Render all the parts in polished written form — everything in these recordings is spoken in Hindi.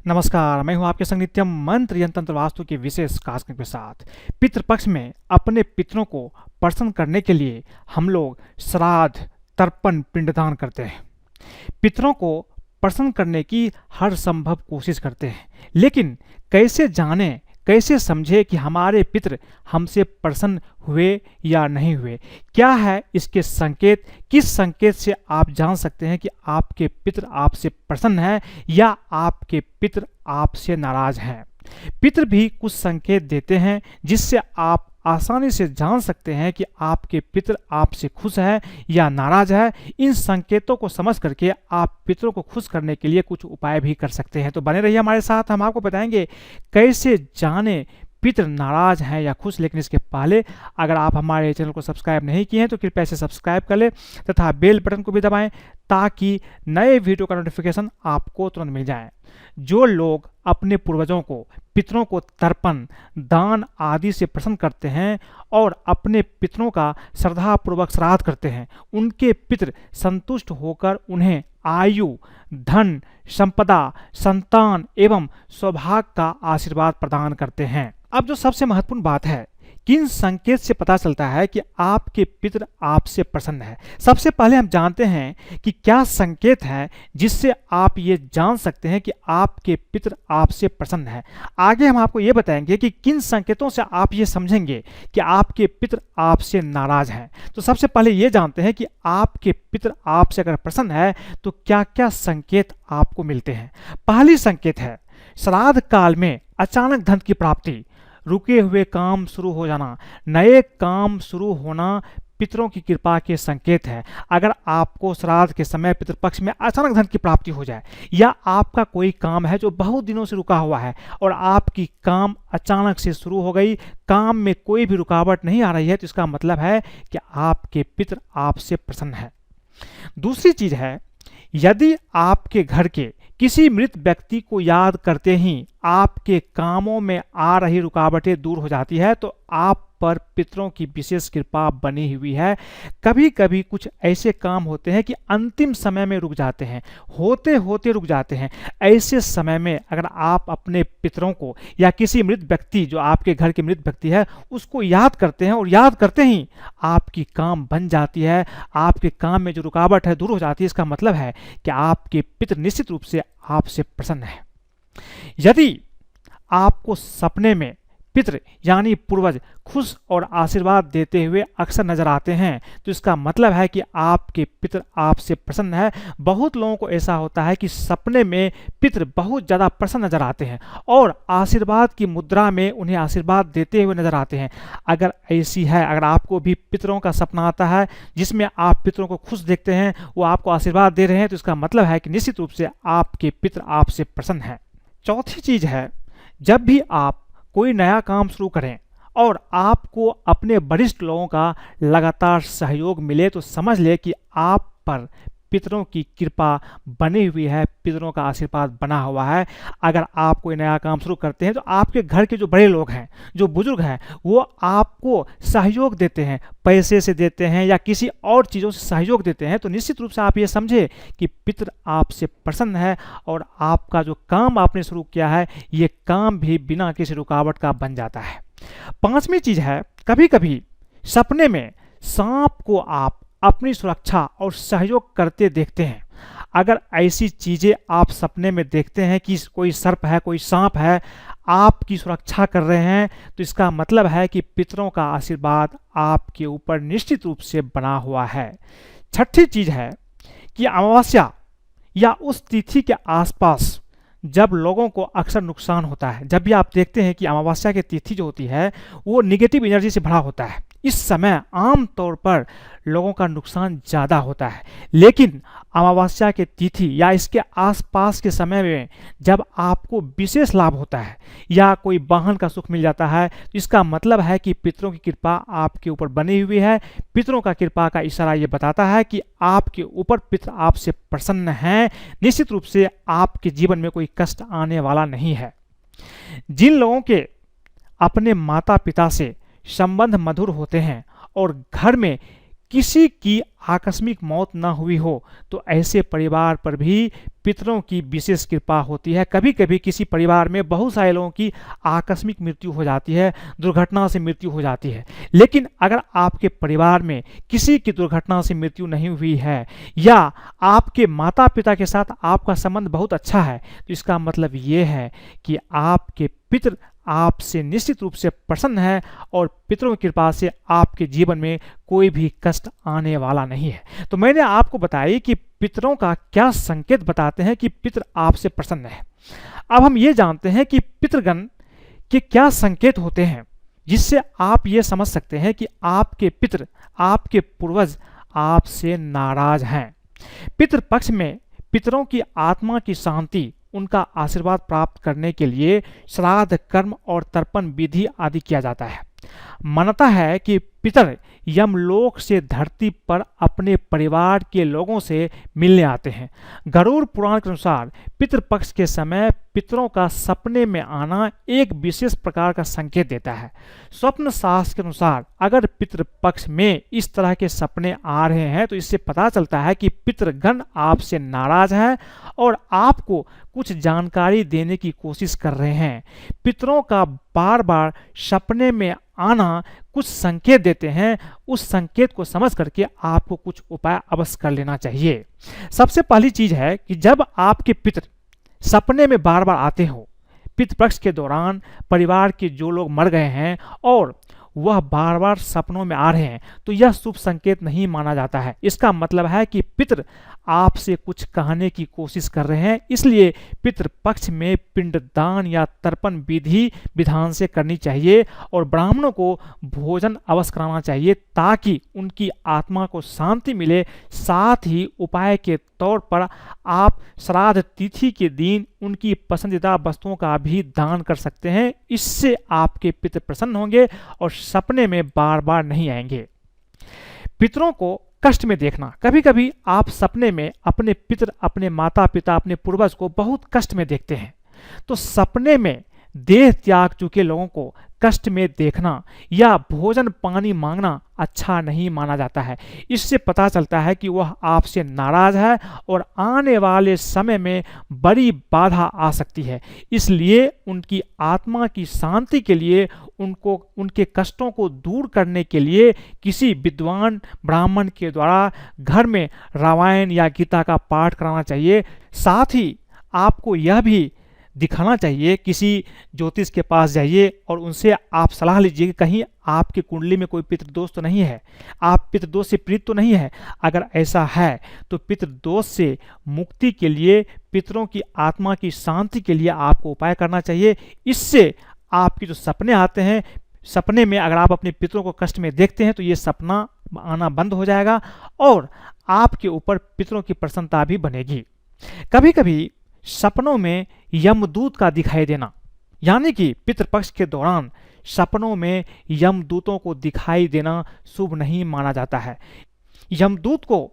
नमस्कार, मैं हूं आपके संग नित्यम मंत्र यंत्र तंत्र वास्तु के विशेष कार्यक्रम के साथ। पितृपक्ष में अपने पितरों को प्रसन्न करने के लिए हम लोग श्राद्ध, तर्पण, पिंडदान करते हैं। पितरों को प्रसन्न करने की हर संभव कोशिश करते हैं, लेकिन कैसे जानें, कैसे समझे कि हमारे पितृ हमसे प्रसन्न हुए या नहीं हुए? क्या है इसके संकेत? किस संकेत से आप जान सकते हैं कि आपके पितृ आपसे प्रसन्न हैं या आपके पितृ आपसे नाराज हैं? पितृ भी कुछ संकेत देते हैं जिससे आप आसानी से जान सकते हैं कि आपके पितृ आपसे खुश है या नाराज है। इन संकेतों को समझ करके आप पितरों को खुश करने के लिए कुछ उपाय भी कर सकते हैं। तो बने रहिए हमारे साथ, हम आपको बताएंगे कैसे जाने पितृ नाराज हैं या खुश। लेकिन इसके पहले अगर आप हमारे चैनल को सब्सक्राइब नहीं किए हैं तो कृपया इसे सब्सक्राइब कर ले तथा बेल बटन को भी दबाएं ताकि नए वीडियो का नोटिफिकेशन आपको तुरंत मिल जाए। जो लोग अपने पूर्वजों को, पितरों को तर्पण, दान आदि से प्रसन्न करते हैं और अपने पितरों का श्रद्धापूर्वक श्राद्ध करते हैं, उनके पितृ संतुष्ट होकर उन्हें आयु, धन, संपदा, संतान एवं सौभाग्य का आशीर्वाद प्रदान करते हैं। अब जो सबसे महत्वपूर्ण बात है, किन संकेत से पता चलता है कि आपके पितृ आपसे प्रसन्न है? सबसे पहले हम जानते हैं कि क्या संकेत है जिससे आप ये जान सकते हैं कि आपके पितृ आपसे प्रसन्न है। आगे हम आपको ये बताएंगे कि किन संकेतों से आप ये समझेंगे कि आपके पितृ आपसे नाराज हैं। तो सबसे पहले ये जानते हैं कि आपके पितृ आपसे अगर प्रसन्न है तो क्या क्या संकेत आपको मिलते हैं। पहली संकेत है श्राद्ध काल में अचानक धन की प्राप्ति, रुके हुए काम शुरू हो जाना, नए काम शुरू होना पितरों की कृपा के संकेत है। अगर आपको श्राद्ध के समय पितृपक्ष में अचानक धन की प्राप्ति हो जाए या आपका कोई काम है जो बहुत दिनों से रुका हुआ है और आपकी काम अचानक से शुरू हो गई, काम में कोई भी रुकावट नहीं आ रही है, तो इसका मतलब है कि आपके पितृ आपसे प्रसन्न है। दूसरी चीज है, यदि आपके घर के किसी मृत व्यक्ति को याद करते ही आपके कामों में आ रही रुकावटें दूर हो जाती है तो आप पर पितरों की विशेष कृपा बनी हुई है। कभी कभी कुछ ऐसे काम होते हैं कि अंतिम समय में रुक जाते हैं, होते होते रुक जाते हैं। ऐसे समय में अगर आप अपने पितरों को या किसी मृत व्यक्ति, जो आपके घर के मृत व्यक्ति है, उसको याद करते हैं और याद करते ही आपकी काम बन जाती है, आपके काम में जो रुकावट है दूर हो जाती है, इसका मतलब है कि आपके पितृ निश्चित रूप से आपसे प्रसन्न है। यदि आपको सपने में पितृ यानी पूर्वज खुश और आशीर्वाद देते हुए अक्सर नजर आते हैं तो इसका मतलब है कि आपके पितृ आपसे प्रसन्न है। बहुत लोगों को ऐसा होता है कि सपने में पितृ बहुत ज़्यादा प्रसन्न नजर आते हैं और आशीर्वाद की मुद्रा में उन्हें आशीर्वाद देते हुए नजर आते हैं। अगर ऐसी है, अगर आपको भी पितरों का सपना आता है जिसमें आप पितरों को खुश देखते हैं, वो आपको आशीर्वाद दे रहे हैं, तो इसका मतलब है कि निश्चित रूप से आपके पितृ आपसे प्रसन्न हैं। चौथी चीज है, जब भी आप कोई नया काम शुरू करें और आपको अपने वरिष्ठ लोगों का लगातार सहयोग मिले तो समझ ले कि आप पर पितरों की कृपा बनी हुई है, पितरों का आशीर्वाद बना हुआ है। अगर आप कोई नया काम शुरू करते हैं तो आपके घर के जो बड़े लोग हैं, जो बुजुर्ग हैं, वो आपको सहयोग देते हैं, पैसे से देते हैं या किसी और चीज़ों से सहयोग देते हैं, तो निश्चित रूप से आप ये समझे कि पितृ आपसे प्रसन्न है और आपका जो काम आपने शुरू किया है ये काम भी बिना किसी रुकावट का बन जाता है। पांचवी चीज है, कभी कभी सपने में सांप को आप अपनी सुरक्षा और सहयोग करते देखते हैं। अगर ऐसी चीजें आप सपने में देखते हैं कि कोई सर्प है, कोई सांप है, आपकी सुरक्षा कर रहे हैं, तो इसका मतलब है कि पितरों का आशीर्वाद आपके ऊपर निश्चित रूप से बना हुआ है। छठी चीज है कि अमावस्या या उस तिथि के आसपास जब लोगों को अक्सर नुकसान होता है, जब भी आप देखते हैं कि अमावस्या की तिथि जो होती है वो निगेटिव एनर्जी से भरा होता है, इस समय आम तौर पर लोगों का नुकसान ज़्यादा होता है। लेकिन अमावस्या के तिथि या इसके आसपास के समय में जब आपको विशेष लाभ होता है या कोई वाहन का सुख मिल जाता है, तो इसका मतलब है कि पितरों की कृपा आपके ऊपर बनी हुई है। पितरों का कृपा का इशारा ये बताता है कि आपके ऊपर पितर आपसे प्रसन्न हैं। निश्चित रूप से आपके जीवन में कोई कष्ट आने वाला नहीं है। जिन लोगों के अपने माता पिता से संबंध मधुर होते हैं और घर में किसी की आकस्मिक मौत ना हुई हो, तो ऐसे परिवार पर भी पितरों की विशेष कृपा होती है। कभी कभी किसी परिवार में बहुत सारे लोगों की आकस्मिक मृत्यु हो जाती है, दुर्घटना से मृत्यु हो जाती है। लेकिन अगर आपके परिवार में किसी की दुर्घटना से मृत्यु नहीं हुई है या आपके माता पिता के साथ आपका संबंध बहुत अच्छा है, तो इसका मतलब ये है कि आपके पितर आपसे निश्चित रूप से प्रसन्न है और पितरों की कृपा से आपके जीवन में कोई भी कष्ट आने वाला नहीं है। तो मैंने आपको बताया कि पितरों का क्या संकेत बताते हैं कि पितर आपसे प्रसन्न है। अब हम ये जानते हैं कि पितृगण के क्या संकेत होते हैं, जिससे आप ये समझ सकते हैं कि आपके पितर, आपके पूर्वज आपसे नाराज हैं। पितृपक्ष में पितरों की आत्मा की शांति, उनका आशीर्वाद प्राप्त करने के लिए श्राद्ध कर्म और तर्पण विधि आदि किया जाता है। मान्यता है कि पितर यमलोक से धरती पर अपने परिवार के लोगों से मिलने आते हैं। गरुड़ पुराण के अनुसार पितृपक्ष के समय पितरों का सपने में आना एक विशेष प्रकार का संकेत देता है। स्वप्न शास्त्र के अनुसार अगर पितृपक्ष में इस तरह के सपने आ रहे हैं तो इससे पता चलता है कि पितृगण आपसे नाराज हैं और आपको कुछ जानकारी देने की कोशिश कर रहे हैं। पितरों का बार बार सपने में आना कुछ संकेत देते हैं। उस संकेत को समझ करके आपको कुछ उपाय अवश्य कर लेना चाहिए। सबसे पहली चीज है कि जब आपके पितर सपने में बार बार आते हो, पितृपक्ष के दौरान परिवार के जो लोग मर गए हैं और वह बार बार सपनों में आ रहे हैं, तो यह शुभ संकेत नहीं माना जाता है। इसका मतलब है कि पितर आपसे कुछ कहने की कोशिश कर रहे हैं। इसलिए पितृपक्ष में पिंडदान या तर्पण विधि विधान से करनी चाहिए और ब्राह्मणों को भोजन अवश्य कराना चाहिए ताकि उनकी आत्मा को शांति मिले। साथ ही उपाय के तौर पर आप श्राद्ध तिथि के दिन उनकी पसंदीदा वस्तुओं का भी दान कर सकते हैं। इससे आपके पितर प्रसन्न होंगे और सपने में बार बार नहीं आएंगे। पितरों को कष्ट में देखना, कभी कभी आप सपने में अपने पितर, अपने माता पिता, अपने पूर्वज को बहुत कष्ट में देखते हैं। तो सपने में देह त्याग चुके लोगों को कष्ट में देखना या भोजन पानी मांगना अच्छा नहीं माना जाता है। इससे पता चलता है कि वह आपसे नाराज है और आने वाले समय में बड़ी बाधा आ सकती है। इसलिए उनकी आत्मा की शांति के लिए, उनको उनके कष्टों को दूर करने के लिए किसी विद्वान ब्राह्मण के द्वारा घर में रामायण या गीता का पाठ कराना चाहिए। साथ ही आपको यह भी दिखाना चाहिए, किसी ज्योतिष के पास जाइए और उनसे आप सलाह लीजिए कि कहीं आपकी कुंडली में कोई पितृदोष तो नहीं है, आप पितृदोष से पीड़ित तो नहीं है। अगर ऐसा है तो पितृदोष से मुक्ति के लिए, पितरों की आत्मा की शांति के लिए आपको उपाय करना चाहिए। इससे आपके जो सपने आते हैं, सपने में अगर आप अपने पितरों को कष्ट में देखते हैं तो ये सपना आना बंद हो जाएगा और आपके ऊपर पितरों की प्रसन्नता भी बनेगी। कभी कभी सपनों में यमदूत का दिखाई देना, यानी कि पितृपक्ष के दौरान सपनों में यमदूतों को दिखाई देना शुभ नहीं माना जाता है। यमदूत को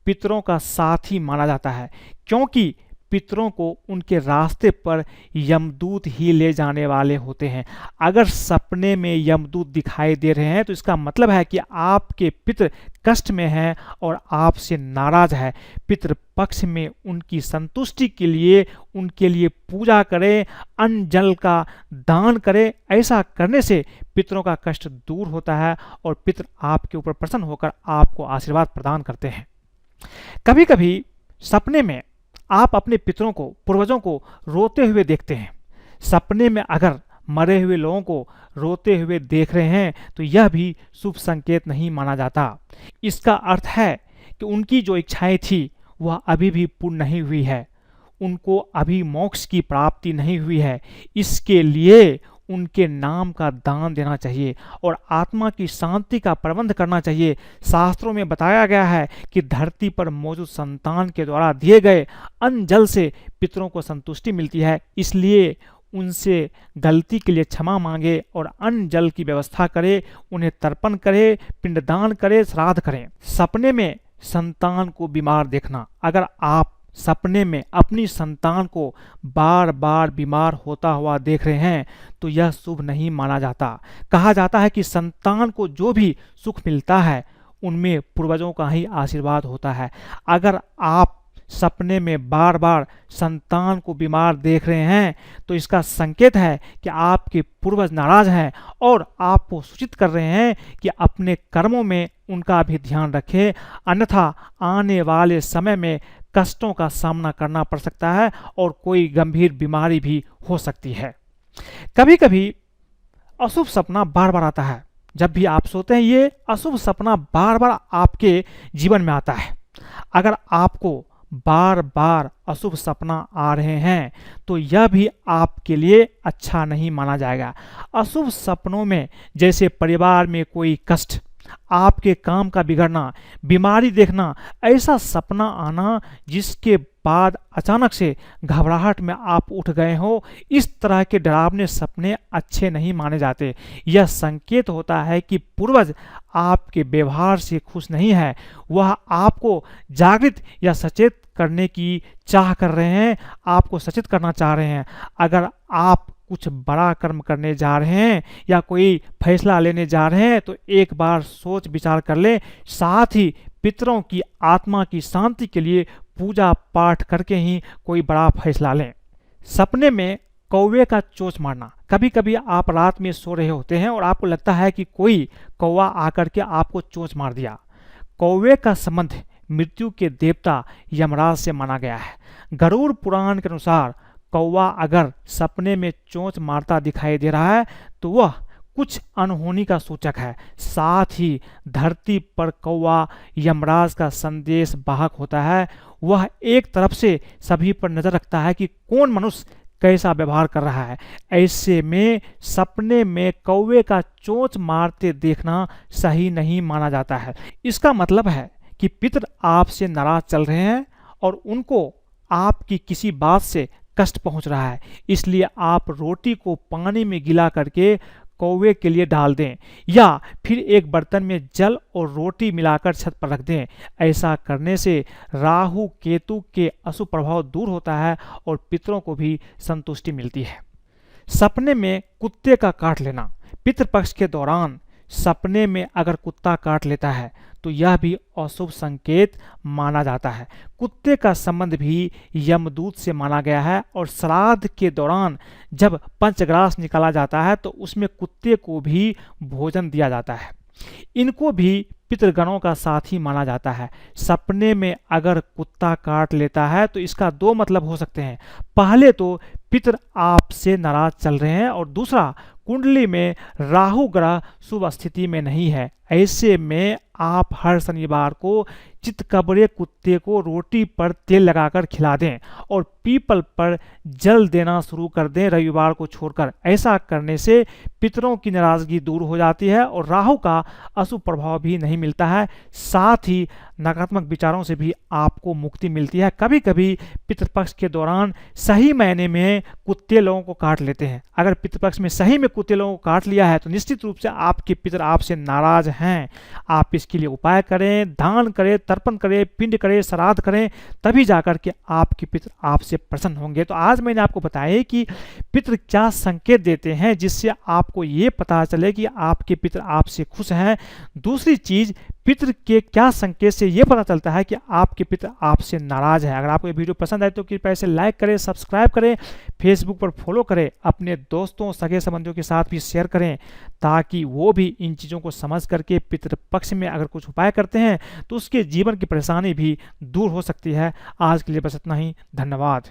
पितरों का साथी माना जाता है क्योंकि पितरों को उनके रास्ते पर यमदूत ही ले जाने वाले होते हैं। अगर सपने में यमदूत दिखाई दे रहे हैं तो इसका मतलब है कि आपके पितर कष्ट में हैं और आपसे नाराज है। पितृपक्ष में उनकी संतुष्टि के लिए उनके लिए पूजा करें, अन्न जल का दान करें। ऐसा करने से पितरों का कष्ट दूर होता है और पितर आपके ऊपर प्रसन्न होकर आपको आशीर्वाद प्रदान करते हैं। कभी कभी सपने में आप अपने पितरों को, पूर्वजों को रोते हुए देखते हैं। सपने में अगर मरे हुए लोगों को रोते हुए देख रहे हैं तो यह भी शुभ संकेत नहीं माना जाता। इसका अर्थ है कि उनकी जो इच्छाएं थी वह अभी भी पूर्ण नहीं हुई है, उनको अभी मोक्ष की प्राप्ति नहीं हुई है। इसके लिए उनके नाम का दान देना चाहिए और आत्मा की शांति का प्रबंध करना चाहिए। शास्त्रों में बताया गया है कि धरती पर मौजूद संतान के द्वारा दिए गए अन्न जल से पितरों को संतुष्टि मिलती है। इसलिए उनसे गलती के लिए क्षमा मांगे और अन्न जल की व्यवस्था करे, उन्हें तर्पण करे, पिंडदान करे, श्राद्ध करें। सपने में संतान को बीमार देखना, अगर आप सपने में अपनी संतान को बार बार बीमार होता हुआ देख रहे हैं तो यह शुभ नहीं माना जाता। कहा जाता है कि संतान को जो भी सुख मिलता है उनमें पूर्वजों का ही आशीर्वाद होता है। अगर आप सपने में बार बार संतान को बीमार देख रहे हैं तो इसका संकेत है कि आपके पूर्वज नाराज हैं और आपको सूचित कर रहे हैं कि अपने कर्मों में उनका भी ध्यान रखें, अन्यथा आने वाले समय में कष्टों का सामना करना पड़ सकता है और कोई गंभीर बीमारी भी हो सकती है। कभी कभी अशुभ सपना बार बार आता है। जब भी आप सोते हैं ये अशुभ सपना बार बार आपके जीवन में आता है। अगर आपको बार बार अशुभ सपना आ रहे हैं तो यह भी आपके लिए अच्छा नहीं माना जाएगा। अशुभ सपनों में जैसे परिवार में कोई कष्ट, आपके काम का बिगड़ना, बीमारी देखना, ऐसा सपना आना जिसके बाद अचानक से घबराहट में आप उठ गए हो, इस तरह के डरावने सपने अच्छे नहीं माने जाते। यह संकेत होता है कि पूर्वज आपके व्यवहार से खुश नहीं है, वह आपको जागृत या सचेत करने की चाह कर रहे हैं, आपको सचेत करना चाह रहे हैं। अगर आप कुछ बड़ा कर्म करने जा रहे हैं या कोई फैसला लेने जा रहे हैं तो एक बार सोच विचार कर लें, साथ ही पितरों की आत्मा की शांति के लिए पूजा पाठ करके ही कोई बड़ा फैसला लें। सपने में कौवे का चोंच मारना। कभी कभी आप रात में सो रहे होते हैं और आपको लगता है कि कोई कौवा आकर के आपको चोंच मार दिया। कौवे का संबंध मृत्यु के देवता यमराज से माना गया है। गरुड़ पुराण के अनुसार कौवा अगर सपने में चोंच मारता दिखाई दे रहा है तो वह कुछ अनहोनी का सूचक है। साथ ही धरती पर कौवा यमराज का संदेश वाहक होता है। वह एक तरफ से सभी पर नजर रखता है कि कौन मनुष्य कैसा व्यवहार कर रहा है। ऐसे में सपने में कौवे का चोंच मारते देखना सही नहीं माना जाता है। इसका मतलब है कि पितर आपसे नाराज चल रहे हैं और उनको आपकी किसी बात से कष्ट पहुंच रहा है, इसलिए आप रोटी को पानी में गिला करके कौवे के लिए डाल दें या फिर एक बर्तन में जल और रोटी मिलाकर छत पर रख दें। ऐसा करने से राहु केतु के अशुभ प्रभाव दूर होता है और पितरों को भी संतुष्टि मिलती है। सपने में कुत्ते का काट लेना। पितृपक्ष के दौरान सपने में अगर कुत्ता काट लेता है तो यह भी अशुभ संकेत माना जाता है। कुत्ते का संबंध भी यमदूत से माना गया है और श्राद्ध के दौरान जब पंचग्रास निकाला जाता है तो उसमें कुत्ते को भी भोजन दिया जाता है। इनको भी पितृगणों का साथी माना जाता है। सपने में अगर कुत्ता काट लेता है तो इसका दो मतलब हो सकते हैं। पहले तो पितर आपसे नाराज चल रहे हैं और दूसरा कुंडली में राहु ग्रह शुभ स्थिति में नहीं है। ऐसे में आप हर शनिवार को चितकबरे कुत्ते को रोटी पर तेल लगाकर खिला दें और पीपल पर जल देना शुरू कर दें रविवार को छोड़कर। ऐसा करने से पितरों की नाराजगी दूर हो जाती है और राहु का अशुभ प्रभाव भी नहीं मिलता है। साथ ही नकारात्मक विचारों से भी आपको मुक्ति मिलती है। कभी कभी पितृपक्ष के दौरान सही मायने में कुत्ते लोगों को काट लेते हैं। अगर पितृपक्ष में सही में कुत्ते लोगों को काट लिया है तो निश्चित रूप से आपके पितर आपसे नाराज हैं। आप इसके लिए उपाय करें, दान करें, तर्पण करें, पिंड करें, श्राद्ध करें, तभी जाकर के आपके पितर आपसे प्रसन्न होंगे। तो आज मैंने आपको बताया कि पितर क्या संकेत देते हैं जिससे आपको ये पता चले कि आपके पितर आपसे खुश हैं। दूसरी चीज, पितर के क्या संकेत से ये पता चलता है कि आपके पितर आपसे नाराज है। अगर आपको ये वीडियो पसंद आए तो कृपया इसे लाइक करें, सब्सक्राइब करें, फेसबुक पर फॉलो करें, अपने दोस्तों सगे संबंधियों के साथ भी शेयर करें ताकि वो भी इन चीज़ों को समझ करके पितृपक्ष में अगर कुछ उपाय करते हैं तो उसके जीवन की परेशानी भी दूर हो सकती है। आज के लिए बस इतना ही। धन्यवाद।